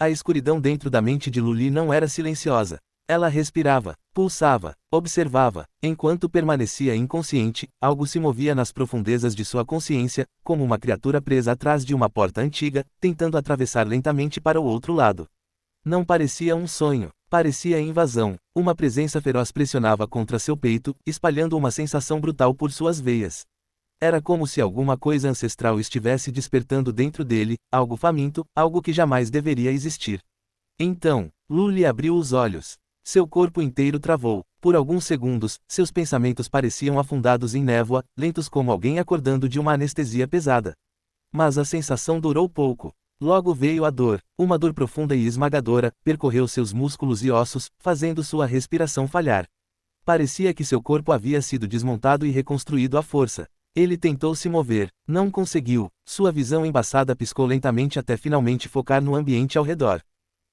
A escuridão dentro da mente de Luli não era silenciosa. Ela respirava, pulsava, observava. Enquanto permanecia inconsciente, algo se movia nas profundezas de sua consciência, como uma criatura presa atrás de uma porta antiga, tentando atravessar lentamente para o outro lado. Não parecia um sonho, parecia invasão. Uma presença feroz pressionava contra seu peito, espalhando uma sensação brutal por suas veias. Era como se alguma coisa ancestral estivesse despertando dentro dele, algo faminto, algo que jamais deveria existir. Então, Luli abriu os olhos. Seu corpo inteiro travou. Por alguns segundos, seus pensamentos pareciam afundados em névoa, lentos como alguém acordando de uma anestesia pesada. Mas a sensação durou pouco. Logo veio a dor. Uma dor profunda e esmagadora, percorreu seus músculos e ossos, fazendo sua respiração falhar. Parecia que seu corpo havia sido desmontado e reconstruído à força. Ele tentou se mover, não conseguiu. Sua visão embaçada piscou lentamente até finalmente focar no ambiente ao redor.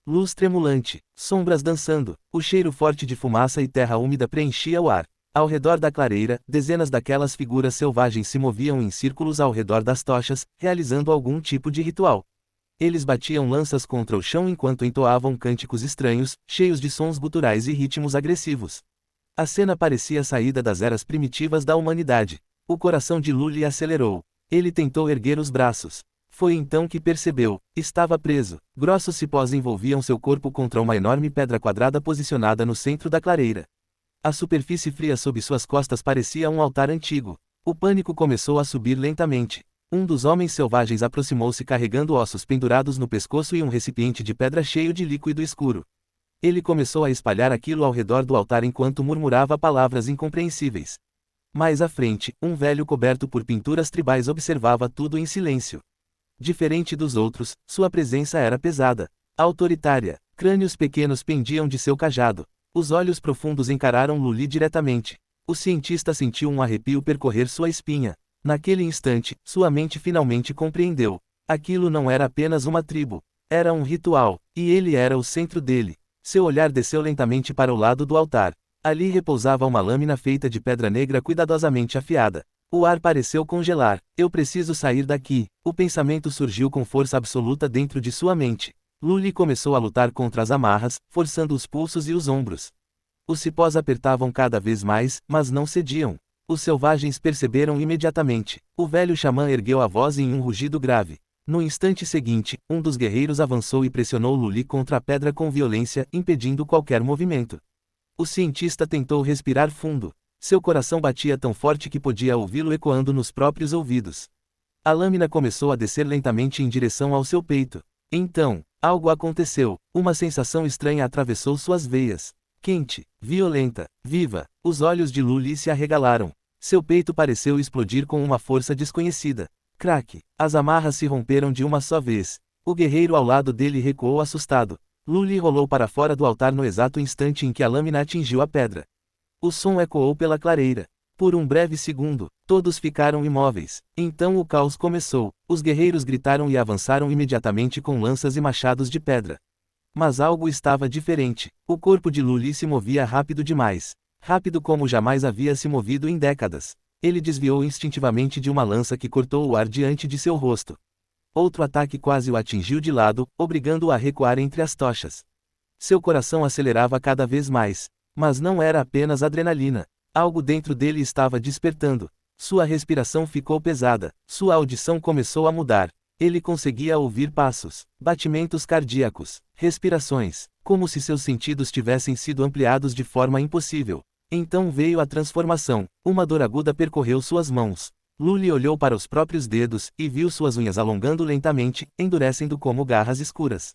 Luz tremulante, sombras dançando, o cheiro forte de fumaça e terra úmida preenchia o ar. Ao redor da clareira, dezenas daquelas figuras selvagens se moviam em círculos ao redor das tochas, realizando algum tipo de ritual. Eles batiam lanças contra o chão enquanto entoavam cânticos estranhos, cheios de sons guturais e ritmos agressivos. A cena parecia saída das eras primitivas da humanidade. O coração de Luli acelerou. Ele tentou erguer os braços. Foi então que percebeu, estava preso. Grossos cipós envolviam seu corpo contra uma enorme pedra quadrada posicionada no centro da clareira. A superfície fria sob suas costas parecia um altar antigo. O pânico começou a subir lentamente. Um dos homens selvagens aproximou-se carregando ossos pendurados no pescoço e um recipiente de pedra cheio de líquido escuro. Ele começou a espalhar aquilo ao redor do altar enquanto murmurava palavras incompreensíveis. Mais à frente, um velho coberto por pinturas tribais observava tudo em silêncio. Diferente dos outros, sua presença era pesada, autoritária. Crânios pequenos pendiam de seu cajado. Os olhos profundos encararam Luli diretamente. O cientista sentiu um arrepio percorrer sua espinha. Naquele instante, sua mente finalmente compreendeu. Aquilo não era apenas uma tribo. Era um ritual, e ele era o centro dele. Seu olhar desceu lentamente para o lado do altar. Ali repousava uma lâmina feita de pedra negra cuidadosamente afiada. O ar pareceu congelar. Eu preciso sair daqui. O pensamento surgiu com força absoluta dentro de sua mente. Luli começou a lutar contra as amarras, forçando os pulsos e os ombros. Os cipós apertavam cada vez mais, mas não cediam. Os selvagens perceberam imediatamente. O velho xamã ergueu a voz em um rugido grave. No instante seguinte, um dos guerreiros avançou e pressionou Luli contra a pedra com violência, impedindo qualquer movimento. O cientista tentou respirar fundo. Seu coração batia tão forte que podia ouvi-lo ecoando nos próprios ouvidos. A lâmina começou a descer lentamente em direção ao seu peito. Então, algo aconteceu. Uma sensação estranha atravessou suas veias. Quente, violenta, viva. Os olhos de Luli se arregalaram. Seu peito pareceu explodir com uma força desconhecida. Craque! As amarras se romperam de uma só vez. O guerreiro ao lado dele recuou assustado. Luli rolou para fora do altar no exato instante em que a lâmina atingiu a pedra. O som ecoou pela clareira. Por um breve segundo, todos ficaram imóveis. Então o caos começou. Os guerreiros gritaram e avançaram imediatamente com lanças e machados de pedra. Mas algo estava diferente. O corpo de Luli se movia rápido demais. Rápido como jamais havia se movido em décadas. Ele desviou instintivamente de uma lança que cortou o ar diante de seu rosto. Outro ataque quase o atingiu de lado, obrigando-o a recuar entre as tochas. Seu coração acelerava cada vez mais. Mas não era apenas adrenalina. Algo dentro dele estava despertando. Sua respiração ficou pesada. Sua audição começou a mudar. Ele conseguia ouvir passos, batimentos cardíacos, respirações, como se seus sentidos tivessem sido ampliados de forma impossível. Então veio a transformação. Uma dor aguda percorreu suas mãos. Luli olhou para os próprios dedos e viu suas unhas alongando lentamente, endurecendo como garras escuras.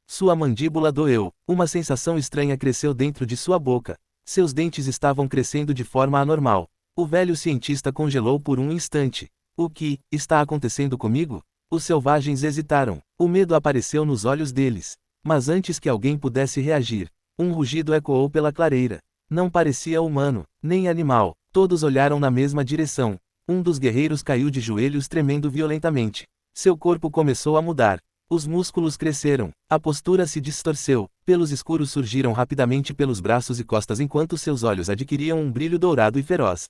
Sua mandíbula doeu. Uma sensação estranha cresceu dentro de sua boca. Seus dentes estavam crescendo de forma anormal. O velho cientista congelou por um instante. O que está acontecendo comigo? Os selvagens hesitaram. O medo apareceu nos olhos deles. Mas antes que alguém pudesse reagir, um rugido ecoou pela clareira. Não parecia humano, nem animal. Todos olharam na mesma direção. Um dos guerreiros caiu de joelhos tremendo violentamente. Seu corpo começou a mudar. Os músculos cresceram, a postura se distorceu, pelos escuros surgiram rapidamente pelos braços e costas enquanto seus olhos adquiriam um brilho dourado e feroz.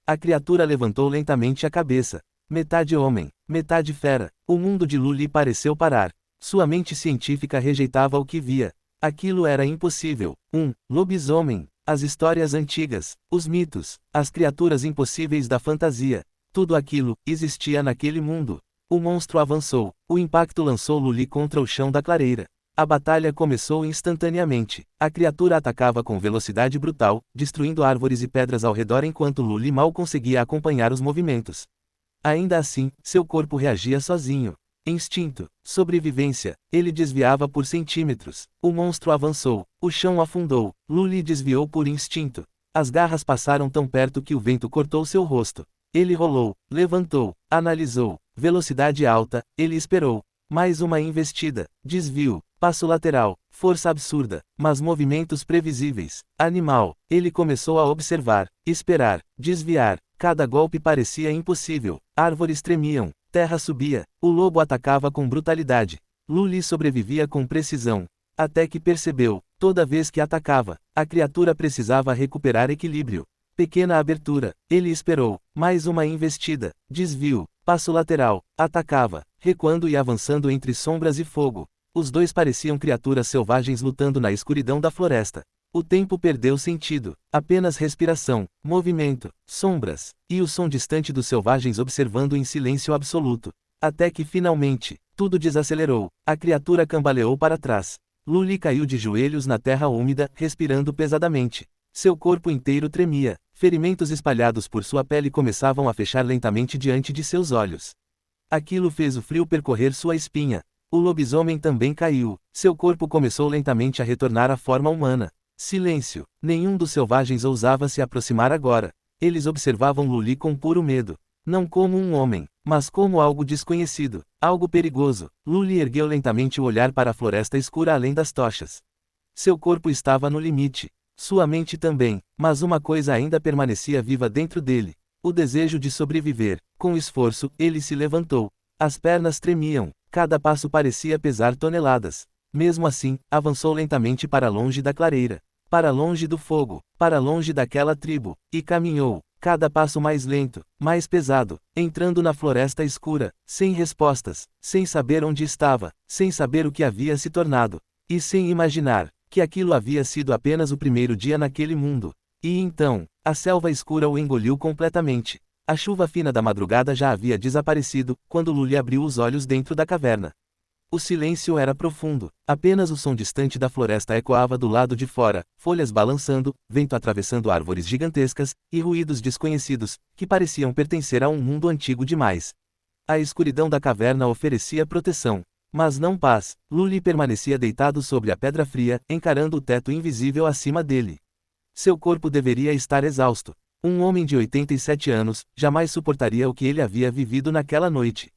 A criatura levantou lentamente a cabeça. Metade homem, metade fera. O mundo de Luli pareceu parar. Sua mente científica rejeitava o que via. Aquilo era impossível. Lobisomem. As histórias antigas, os mitos, as criaturas impossíveis da fantasia. Tudo aquilo existia naquele mundo. O monstro avançou. O impacto lançou Luli contra o chão da clareira. A batalha começou instantaneamente. A criatura atacava com velocidade brutal, destruindo árvores e pedras ao redor enquanto Luli mal conseguia acompanhar os movimentos. Ainda assim, seu corpo reagia sozinho. Instinto, sobrevivência, ele desviava por centímetros. O monstro avançou, o chão afundou, Luli desviou por instinto. As garras passaram tão perto que o vento cortou seu rosto. Ele rolou, levantou, analisou, velocidade alta, ele esperou. Mais uma investida, desvio, passo lateral, força absurda, mas movimentos previsíveis. Animal, ele começou a observar, esperar, desviar. Cada golpe parecia impossível. Árvores tremiam, terra subia, o lobo atacava com brutalidade. Luli sobrevivia com precisão. Até que percebeu, toda vez que atacava, a criatura precisava recuperar equilíbrio. Pequena abertura, ele esperou, mais uma investida, desvio, passo lateral, atacava, recuando e avançando entre sombras e fogo. Os dois pareciam criaturas selvagens lutando na escuridão da floresta. O tempo perdeu sentido, apenas respiração, movimento, sombras, e o som distante dos selvagens observando em silêncio absoluto. Até que finalmente, tudo desacelerou, a criatura cambaleou para trás. Luli caiu de joelhos na terra úmida, respirando pesadamente. Seu corpo inteiro tremia, ferimentos espalhados por sua pele começavam a fechar lentamente diante de seus olhos. Aquilo fez o frio percorrer sua espinha. O lobisomem também caiu, seu corpo começou lentamente a retornar à forma humana. Silêncio. Nenhum dos selvagens ousava se aproximar agora. Eles observavam Luli com puro medo. Não como um homem, mas como algo desconhecido, algo perigoso. Luli ergueu lentamente o olhar para a floresta escura além das tochas. Seu corpo estava no limite. Sua mente também, mas uma coisa ainda permanecia viva dentro dele. O desejo de sobreviver. Com esforço, ele se levantou. As pernas tremiam, cada passo parecia pesar toneladas. Mesmo assim, avançou lentamente para longe da clareira, para longe do fogo, para longe daquela tribo, e caminhou, cada passo mais lento, mais pesado, entrando na floresta escura, sem respostas, sem saber onde estava, sem saber o que havia se tornado, e sem imaginar que aquilo havia sido apenas o primeiro dia naquele mundo. E então, a selva escura o engoliu completamente. A chuva fina da madrugada já havia desaparecido, quando Luli abriu os olhos dentro da caverna. O silêncio era profundo, apenas o som distante da floresta ecoava do lado de fora, folhas balançando, vento atravessando árvores gigantescas, e ruídos desconhecidos, que pareciam pertencer a um mundo antigo demais. A escuridão da caverna oferecia proteção, mas não paz. Luli permanecia deitado sobre a pedra fria, encarando o teto invisível acima dele. Seu corpo deveria estar exausto. Um homem de 87 anos, jamais suportaria o que ele havia vivido naquela noite.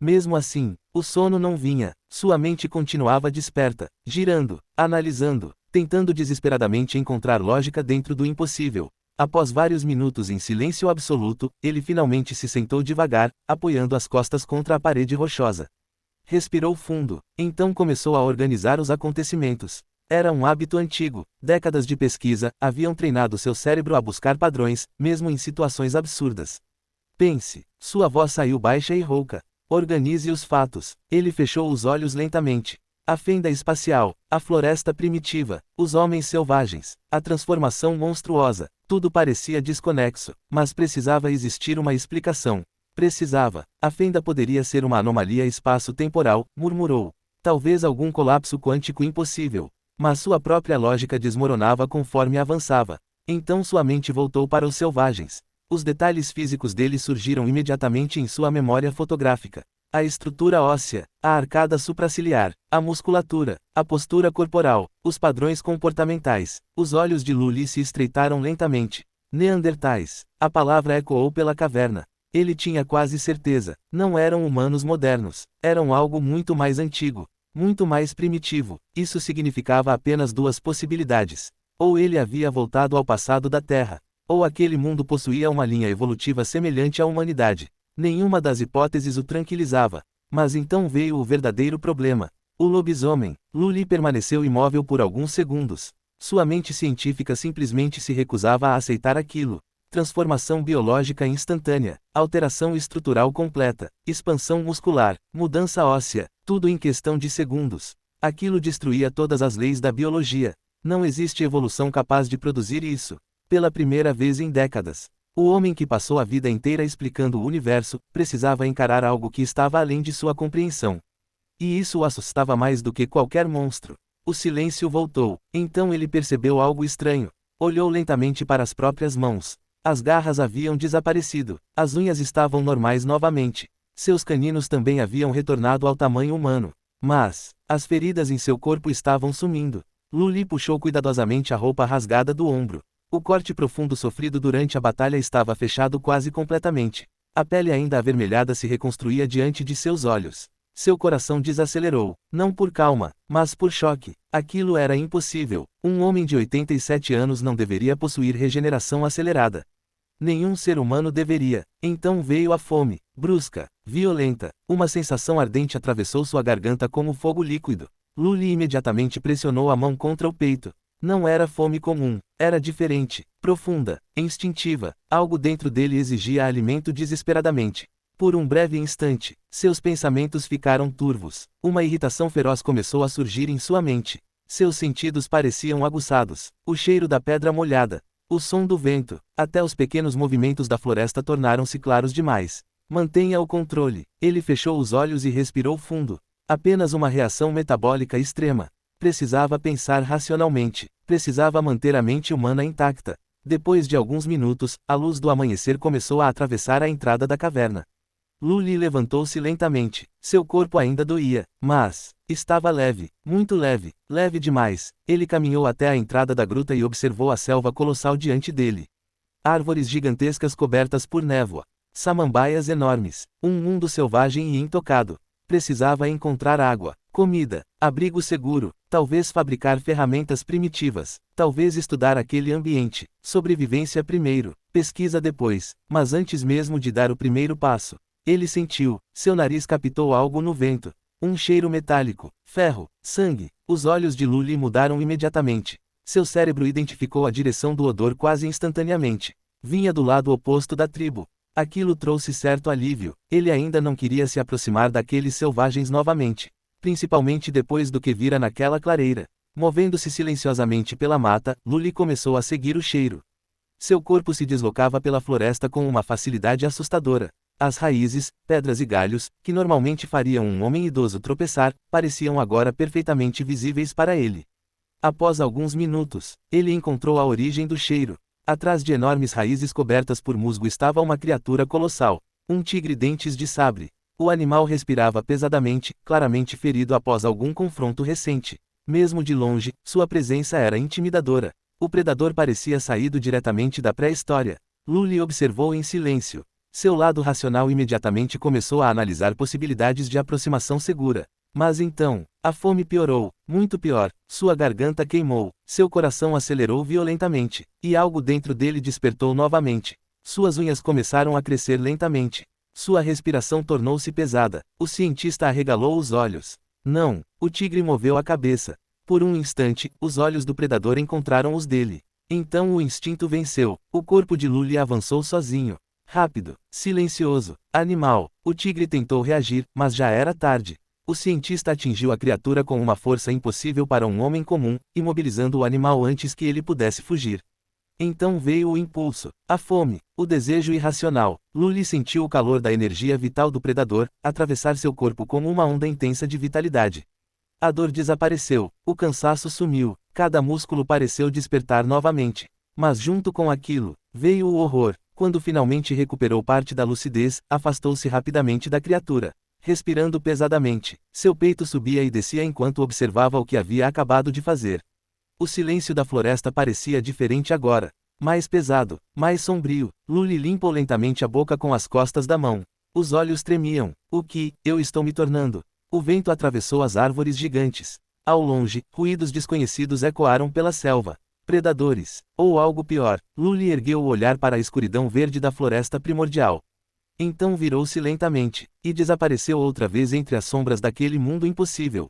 Mesmo assim, o sono não vinha, sua mente continuava desperta, girando, analisando, tentando desesperadamente encontrar lógica dentro do impossível. Após vários minutos em silêncio absoluto, ele finalmente se sentou devagar, apoiando as costas contra a parede rochosa. Respirou fundo, então começou a organizar os acontecimentos. Era um hábito antigo, décadas de pesquisa haviam treinado seu cérebro a buscar padrões, mesmo em situações absurdas. Pense, sua voz saiu baixa e rouca. Organize os fatos. Ele fechou os olhos lentamente. A fenda espacial, a floresta primitiva, os homens selvagens, a transformação monstruosa, tudo parecia desconexo, mas precisava existir uma explicação. Precisava. A fenda poderia ser uma anomalia espaço-temporal, murmurou. Talvez algum colapso quântico impossível. Mas sua própria lógica desmoronava conforme avançava. Então sua mente voltou para os selvagens. Os detalhes físicos dele surgiram imediatamente em sua memória fotográfica. A estrutura óssea, a arcada supraciliar, a musculatura, a postura corporal, os padrões comportamentais. Os olhos de Luli se estreitaram lentamente. Neandertais. A palavra ecoou pela caverna. Ele tinha quase certeza. Não eram humanos modernos. Eram algo muito mais antigo. Muito mais primitivo. Isso significava apenas duas possibilidades. Ou ele havia voltado ao passado da Terra, ou aquele mundo possuía uma linha evolutiva semelhante à humanidade. Nenhuma das hipóteses o tranquilizava. Mas então veio o verdadeiro problema. O lobisomem. Luli permaneceu imóvel por alguns segundos. Sua mente científica simplesmente se recusava a aceitar aquilo. Transformação biológica instantânea, alteração estrutural completa, expansão muscular, mudança óssea, tudo em questão de segundos. Aquilo destruía todas as leis da biologia. Não existe evolução capaz de produzir isso. Pela primeira vez em décadas, o homem que passou a vida inteira explicando o universo, precisava encarar algo que estava além de sua compreensão. E isso o assustava mais do que qualquer monstro. O silêncio voltou. Então ele percebeu algo estranho. Olhou lentamente para as próprias mãos. As garras haviam desaparecido. As unhas estavam normais novamente. Seus caninos também haviam retornado ao tamanho humano. Mas as feridas em seu corpo estavam sumindo. Luli puxou cuidadosamente a roupa rasgada do ombro. O corte profundo sofrido durante a batalha estava fechado quase completamente. A pele ainda avermelhada se reconstruía diante de seus olhos. Seu coração desacelerou, não por calma, mas por choque. Aquilo era impossível. Um homem de 87 anos não deveria possuir regeneração acelerada. Nenhum ser humano deveria. Então veio a fome, brusca, violenta. Uma sensação ardente atravessou sua garganta como fogo líquido. Luli imediatamente pressionou a mão contra o peito. Não era fome comum, era diferente, profunda, instintiva. Algo dentro dele exigia alimento desesperadamente. Por um breve instante, seus pensamentos ficaram turvos. Uma irritação feroz começou a surgir em sua mente. Seus sentidos pareciam aguçados. O cheiro da pedra molhada, o som do vento, até os pequenos movimentos da floresta tornaram-se claros demais. Mantenha o controle. Ele fechou os olhos e respirou fundo. Apenas uma reação metabólica extrema. Precisava pensar racionalmente. Precisava manter a mente humana intacta. Depois de alguns minutos, a luz do amanhecer começou a atravessar a entrada da caverna. Luli levantou-se lentamente. Seu corpo ainda doía, mas estava leve, muito leve, leve demais. Ele caminhou até a entrada da gruta e observou a selva colossal diante dele. Árvores gigantescas cobertas por névoa. Samambaias enormes. Um mundo selvagem e intocado. Precisava encontrar água, comida, abrigo seguro, talvez fabricar ferramentas primitivas, talvez estudar aquele ambiente. Sobrevivência primeiro, pesquisa depois, mas antes mesmo de dar o primeiro passo, ele sentiu, seu nariz captou algo no vento. Um cheiro metálico, ferro, sangue. Os olhos de Luli mudaram imediatamente. Seu cérebro identificou a direção do odor quase instantaneamente. Vinha do lado oposto da tribo. Aquilo trouxe certo alívio. Ele ainda não queria se aproximar daqueles selvagens novamente. Principalmente depois do que vira naquela clareira. Movendo-se silenciosamente pela mata, Luli começou a seguir o cheiro. Seu corpo se deslocava pela floresta com uma facilidade assustadora. As raízes, pedras e galhos, que normalmente fariam um homem idoso tropeçar, pareciam agora perfeitamente visíveis para ele. Após alguns minutos, ele encontrou a origem do cheiro. Atrás de enormes raízes cobertas por musgo estava uma criatura colossal, um tigre dentes de sabre. O animal respirava pesadamente, claramente ferido após algum confronto recente. Mesmo de longe, sua presença era intimidadora. O predador parecia saído diretamente da pré-história. Luli observou em silêncio. Seu lado racional imediatamente começou a analisar possibilidades de aproximação segura. Mas então, a fome piorou, muito pior. Sua garganta queimou, seu coração acelerou violentamente, e algo dentro dele despertou novamente. Suas unhas começaram a crescer lentamente. Sua respiração tornou-se pesada. O cientista arregalou os olhos. Não, o tigre moveu a cabeça. Por um instante, os olhos do predador encontraram os dele. Então o instinto venceu. O corpo de Luli avançou sozinho. Rápido, silencioso, animal. O tigre tentou reagir, mas já era tarde. O cientista atingiu a criatura com uma força impossível para um homem comum, imobilizando o animal antes que ele pudesse fugir. Então veio o impulso, a fome, o desejo irracional. Luli sentiu o calor da energia vital do predador, atravessar seu corpo como uma onda intensa de vitalidade. A dor desapareceu, o cansaço sumiu, cada músculo pareceu despertar novamente. Mas junto com aquilo, veio o horror. Quando finalmente recuperou parte da lucidez, afastou-se rapidamente da criatura. Respirando pesadamente, seu peito subia e descia enquanto observava o que havia acabado de fazer. O silêncio da floresta parecia diferente agora. Mais pesado, mais sombrio. Luli limpou lentamente a boca com as costas da mão. Os olhos tremiam. O que eu estou me tornando? O vento atravessou as árvores gigantes. Ao longe, ruídos desconhecidos ecoaram pela selva. Predadores, ou algo pior. Luli ergueu o olhar para a escuridão verde da floresta primordial. Então virou-se lentamente, e desapareceu outra vez entre as sombras daquele mundo impossível.